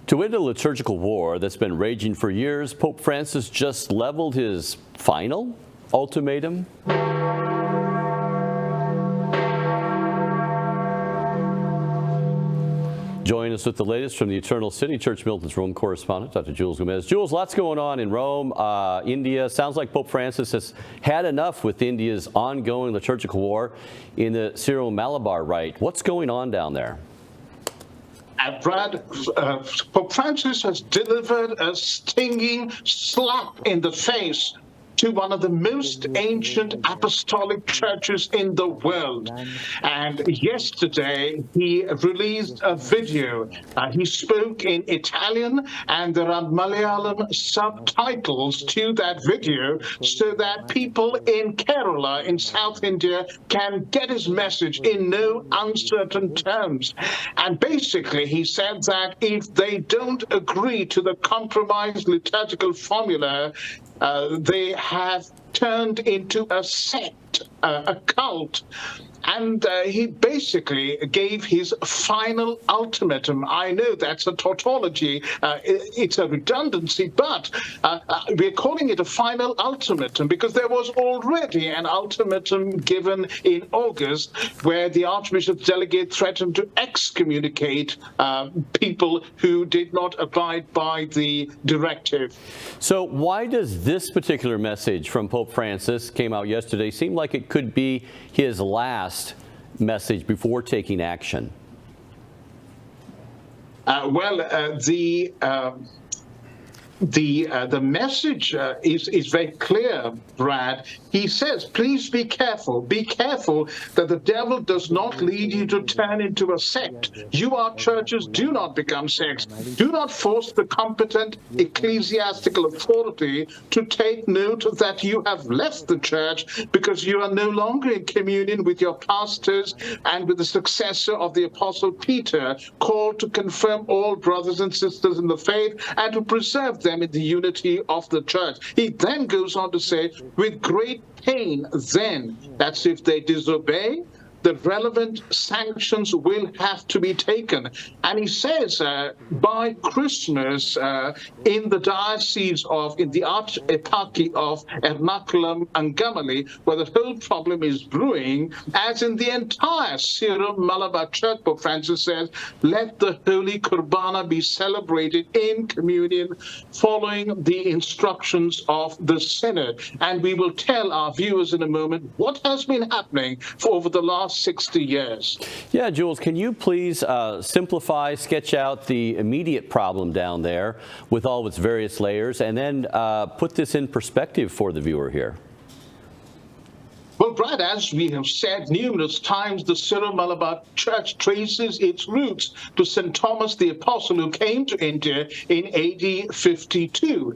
To end a liturgical war that's been raging for years, Pope Francis just leveled his final ultimatum. Join us with the latest from the Eternal City, Church Militant's Rome correspondent, Dr. Jules Gomes. Jules, lots going on in Rome, India. Sounds like Pope Francis has had enough with India's ongoing liturgical war in the Syro-Malabar Rite. What's going on down there? Brad, Pope Francis has delivered a stinging slap in the face to one of the most ancient apostolic churches in the world. And yesterday, he released a video. He spoke in Italian, and there are Malayalam subtitles to that video so that people in Kerala, in South India, can get his message in no uncertain terms. And basically, he said that if they don't agree to the compromised liturgical formula, they have turned into a sect, a cult. And he basically gave his final ultimatum. I know that's a tautology, it's a redundancy, but we're calling it a final ultimatum because there was already an ultimatum given in August where the Archbishop's delegate threatened to excommunicate people who did not abide by the directive. So why does this particular message from Pope Francis came out yesterday seem like it could be his last message before taking action? The message is very clear, Brad. He says, please be careful that the devil does not lead you to turn into a sect. You, our churches, do not become sects. Do not force the competent ecclesiastical authority to take note that you have left the church because you are no longer in communion with your pastors and with the successor of the Apostle Peter, called to confirm all brothers and sisters in the faith and to preserve them in the unity of the church. He then goes on to say, with great pain, then, that's if they disobey, the relevant sanctions will have to be taken. And he says by Christmas in the diocese of, in the Archeparchy of Ernakulam and Gamali, where the whole problem is brewing, as in the entire Syro-Malabar Church, Pope Francis says, let the Holy Kurbana be celebrated in communion following the instructions of the Synod. And we will tell our viewers in a moment what has been happening for over the last 60 years. Yeah, Jules, can you please simplify, sketch out the immediate problem down there with all of its various layers, and then put this in perspective for the viewer here? Well, Brad, as we have said numerous times, the Syro-Malabar Church traces its roots to St. Thomas the Apostle, who came to India in AD 52.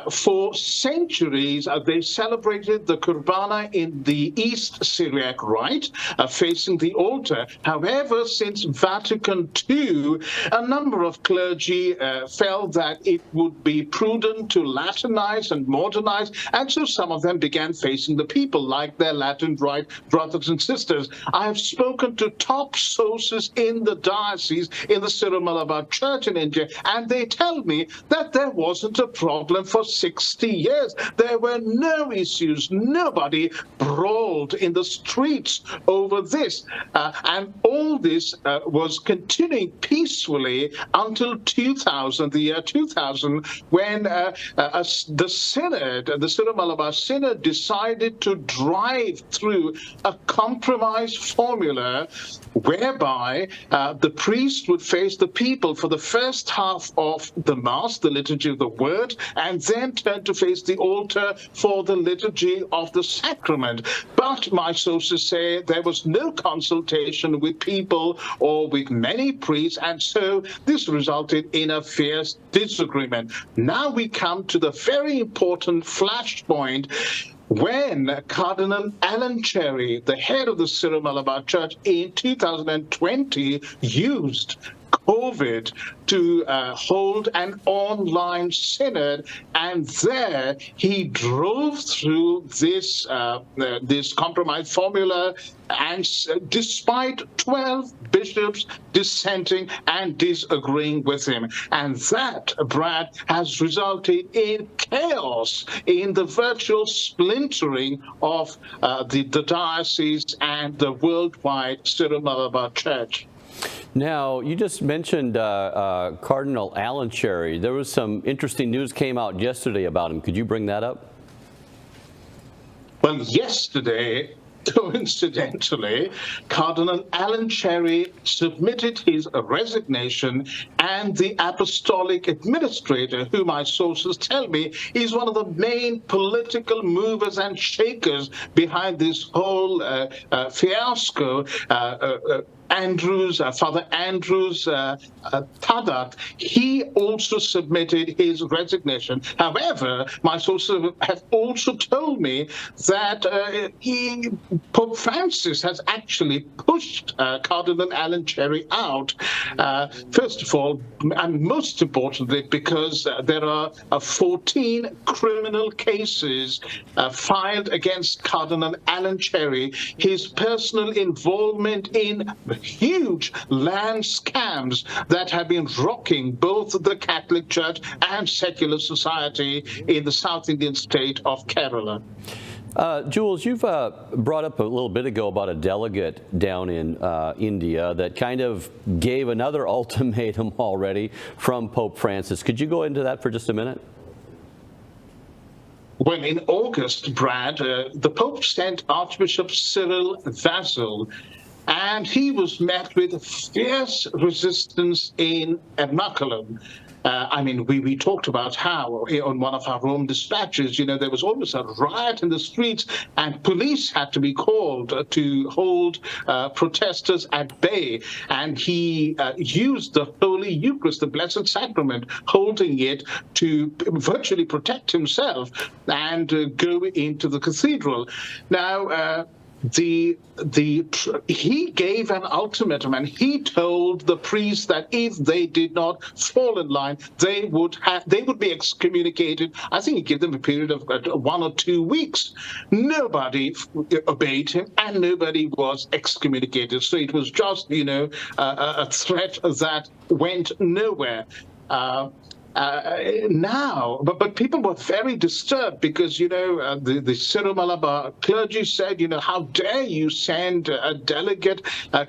For centuries, they celebrated the Kurbana in the East Syriac Rite, facing the altar. However, since Vatican II, a number of clergy felt that it would be prudent to Latinize and modernize, and so some of them began facing the people, like their Latin Rite brothers and sisters. I have spoken to top sources in the diocese, in the Syro-Malabar Church in India, and they tell me that there wasn't a problem for 60 years. There were no issues. Nobody brawled in the streets over this. And all this was continuing peacefully until 2000, the year 2000, when the Synod, the Syro-Malabar Synod, decided to drive through a compromise formula whereby the priest would face the people for the first half of the Mass, the Liturgy of the Word, and then turn to face the altar for the Liturgy of the Sacrament. But my sources say there was no consultation with people or with many priests, and so this resulted in a fierce disagreement. Now we come to the very important flashpoint when Cardinal Alan Cherry, the head of the Syro-Malabar Church, in 2020 used COVID to hold an online synod, and there he drove through this compromise formula, and despite 12 bishops dissenting and disagreeing with him. And that, Brad, has resulted in chaos, in the virtual splintering of the diocese and the worldwide Syro-Malabar Church. Now, you just mentioned Cardinal Alan Cherry. There was some interesting news came out yesterday about him. Could you bring that up? Well, yesterday, coincidentally, Cardinal Alan Cherry submitted his resignation, and the apostolic administrator, who my sources tell me is one of the main political movers and shakers behind this whole fiasco, Father Andrews Tadat, he also submitted his resignation. However, my sources have also told me that Pope Francis has actually pushed Cardinal Alan Cherry out. First of all, and most importantly, because there are 14 criminal cases filed against Cardinal Alan Cherry, his personal involvement in huge land scams that have been rocking both the Catholic Church and secular society in the South Indian state of Kerala. Jules, you've brought up a little bit ago about a delegate down in India that kind of gave another ultimatum already from Pope Francis. Could you go into that for just a minute? Well, in August, Brad, the Pope sent Archbishop Cyril Vasil, and he was met with fierce resistance in Ernakulam. We talked about how on one of our Rome dispatches, there was almost a riot in the streets, and police had to be called to hold protesters at bay. And he used the Holy Eucharist, the Blessed Sacrament, holding it to virtually protect himself and go into the cathedral. Now, he gave an ultimatum, and he told the priests that if they did not fall in line, they would be excommunicated. I think he gave them a period of 1 or 2 weeks. Nobody obeyed him, and nobody was excommunicated. So it was just, a threat that went nowhere. But people were very disturbed because, the Syro-Malabar clergy said, how dare you send a delegate, a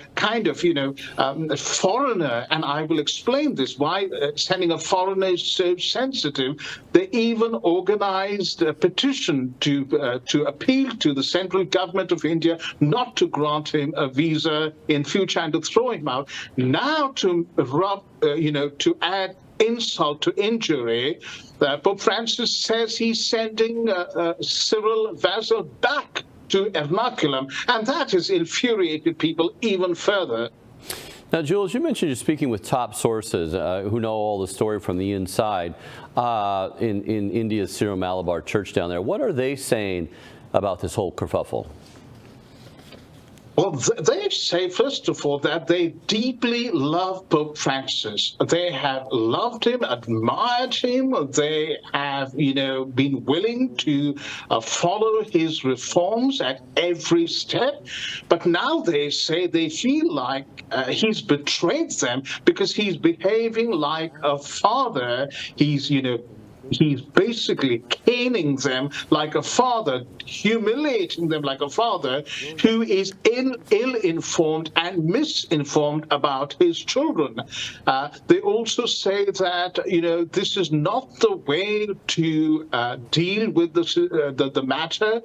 foreigner? And I will explain this, why sending a foreigner is so sensitive. They even organized a petition to appeal to the central government of India not to grant him a visa in future and to throw him out. Now to add insult to injury, Pope Francis says he's sending Cyril Vasil back to Ernakulam, and that has infuriated people even further. Now, Jules, you mentioned you're speaking with top sources who know all the story from the inside in India's Syro-Malabar Church down there. What are they saying about this whole kerfuffle? Well, they say, first of all, that they deeply love Pope Francis. They have loved him, admired him. They have, been willing to follow his reforms at every step. But now they say they feel like he's betrayed them because he's behaving like a father. He's basically caning them like a father, humiliating them like a father who is ill-informed and misinformed about his children. They also say that, this is not the way to deal with the matter.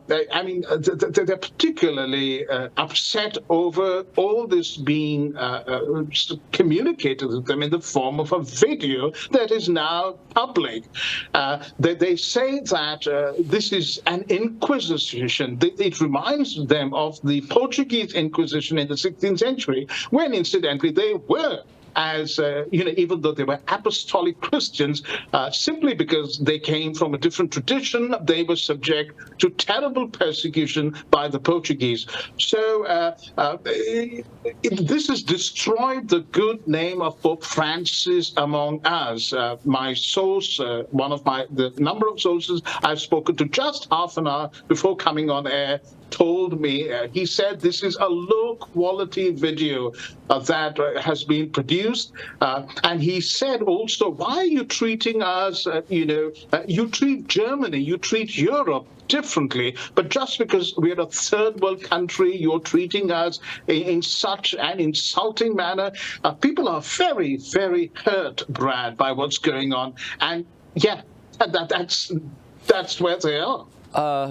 They're particularly upset over all this being communicated to them in the form of a video that is now public. They say that this is an inquisition. It reminds them of the Portuguese Inquisition in the 16th century, when, incidentally, they were as, even though they were apostolic Christians, simply because they came from a different tradition, they were subject to terrible persecution by the Portuguese. So this has destroyed the good name of Pope Francis among us. My source, the number of sources I've spoken to just half an hour before coming on air, told me, he said this is a low-quality video that has been produced. And he said also, why are you treating us, you treat Germany, you treat Europe differently, but just because we're a third world country, you're treating us in such an insulting manner. People are very, very hurt, Brad, by what's going on. And yeah, that's where they are.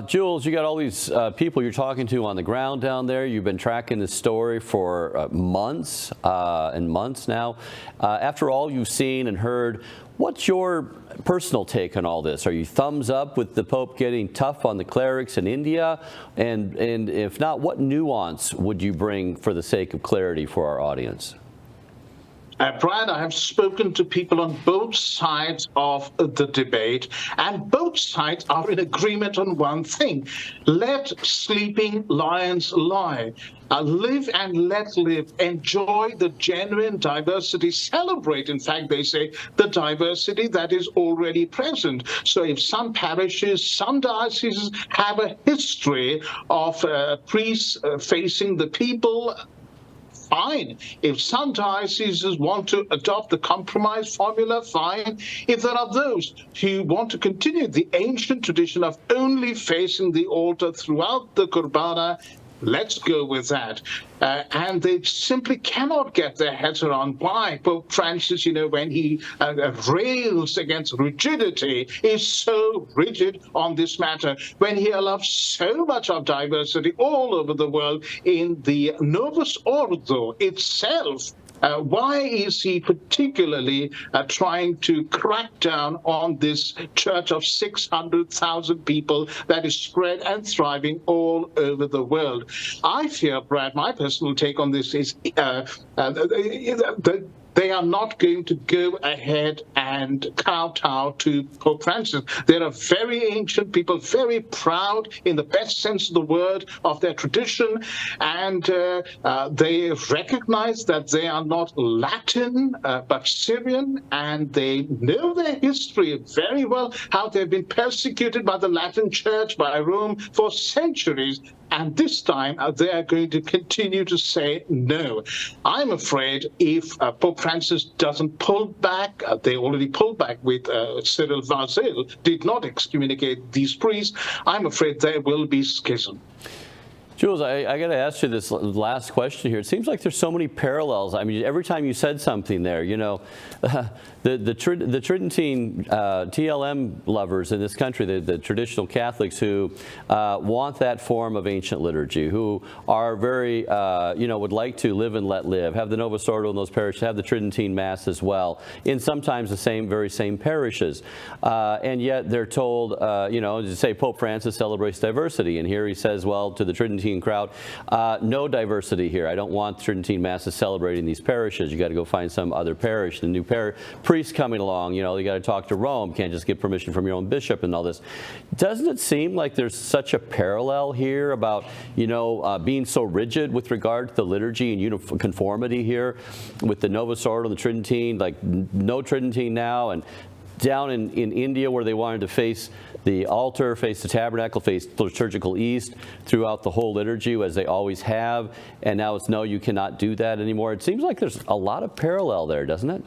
Jules, you got all these people you're talking to on the ground down there. You've been tracking this story for months and months now. After all you've seen and heard, what's your personal take on all this? Are you thumbs up with the Pope getting tough on the clerics in India? And if not, what nuance would you bring for the sake of clarity for our audience? Brian, I have spoken to people on both sides of the debate, and both sides are in agreement on one thing. Let sleeping lions lie. Live and let live. Enjoy the genuine diversity. Celebrate, in fact, they say, the diversity that is already present. So if some parishes, some dioceses have a history of priests facing the people, fine. If some dioceses want to adopt the compromise formula, fine. If there are those who want to continue the ancient tradition of only facing the altar throughout the Kurbana, let's go with that. And they simply cannot get their heads around why Pope Francis, when he rails against rigidity, is so rigid on this matter, when he allows so much of diversity all over the world in the Novus Ordo itself. Why is he particularly trying to crack down on this church of 600,000 people that is spread and thriving all over the world? I fear, Brad, my personal take on this is they are not going to go ahead and kowtow to Pope Francis. They're a very ancient people, very proud in the best sense of the word of their tradition, and they recognize that they are not Latin but Syrian, and they know their history very well, how they've been persecuted by the Latin Church, by Rome for centuries. And this time, they are going to continue to say no. I'm afraid if Pope Francis doesn't pull back, they already pulled back with Cyril Vasil, did not excommunicate these priests, I'm afraid there will be schism. Jules, I got to ask you this last question here. It seems like there's so many parallels. I mean, every time you said something there, the Tridentine TLM lovers in this country, the traditional Catholics who want that form of ancient liturgy, who are very, would like to live and let live, have the Novus Ordo in those parishes, have the Tridentine Mass as well, in sometimes the very same parishes. And yet they're told, to say Pope Francis celebrates diversity. And here he says, well, to the Tridentine crowd, no diversity here. I don't want Tridentine Masses celebrating these parishes. You got to go find some other parish. The new priest coming along, you got to talk to Rome. Can't just get permission from your own bishop and all this. Doesn't it seem like there's such a parallel here about, being so rigid with regard to the liturgy and conformity here with the Novus Ordo and the Tridentine, like no Tridentine now, and down in India where they wanted to face the altar, face the tabernacle, face liturgical east throughout the whole liturgy as they always have, and now it's no, you cannot do that anymore. It seems like there's a lot of parallel there, doesn't it?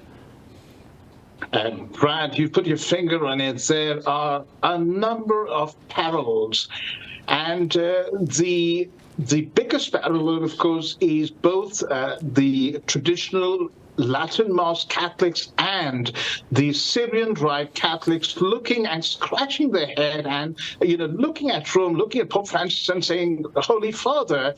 Brad, you put your finger on it. There are a number of parallels, and the biggest parallel, of course, is both the traditional Latin Mass Catholics and the Syrian Rite Catholics looking and scratching their head and, looking at Rome, looking at Pope Francis and saying, Holy Father,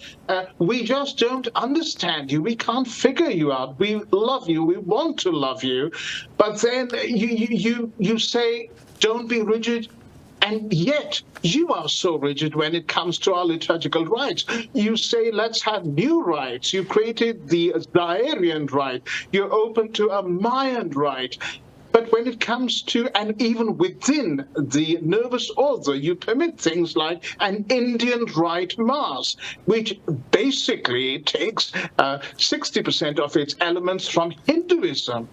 we just don't understand you. We can't figure you out. We love you. We want to love you. But then you say, don't be rigid. And yet, you are so rigid when it comes to our liturgical rites. You say, let's have new rites. You created the Zairian rite. You're open to a Mayan rite. But when it comes to, and even within the Novus Ordo, you permit things like an Indian rite mass, which basically takes 60% of its elements from Hinduism.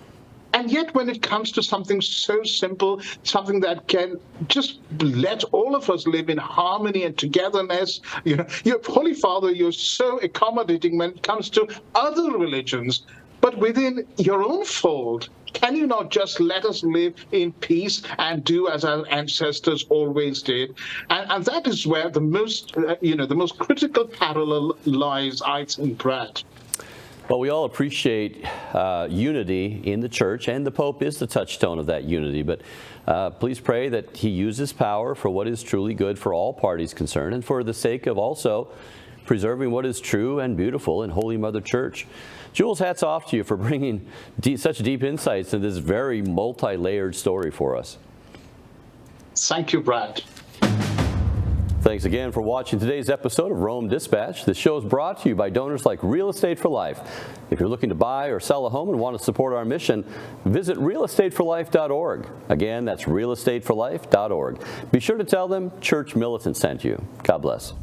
And yet, when it comes to something so simple, something that can just let all of us live in harmony and togetherness, you're Holy Father, you're so accommodating when it comes to other religions. But within your own fold, can you not just let us live in peace and do as our ancestors always did? And that is where the most critical parallel lies, I think, Brad. Well, we all appreciate unity in the church, and the Pope is the touchstone of that unity. But please pray that he uses power for what is truly good for all parties concerned, and for the sake of also preserving what is true and beautiful in Holy Mother Church. Jules, hats off to you for bringing such deep insights into this very multi-layered story for us. Thank you, Brad. Thanks again for watching today's episode of Rome Dispatch. This show is brought to you by donors like Real Estate for Life. If you're looking to buy or sell a home and want to support our mission, visit realestateforlife.org. Again, that's realestateforlife.org. Be sure to tell them Church Militant sent you. God bless.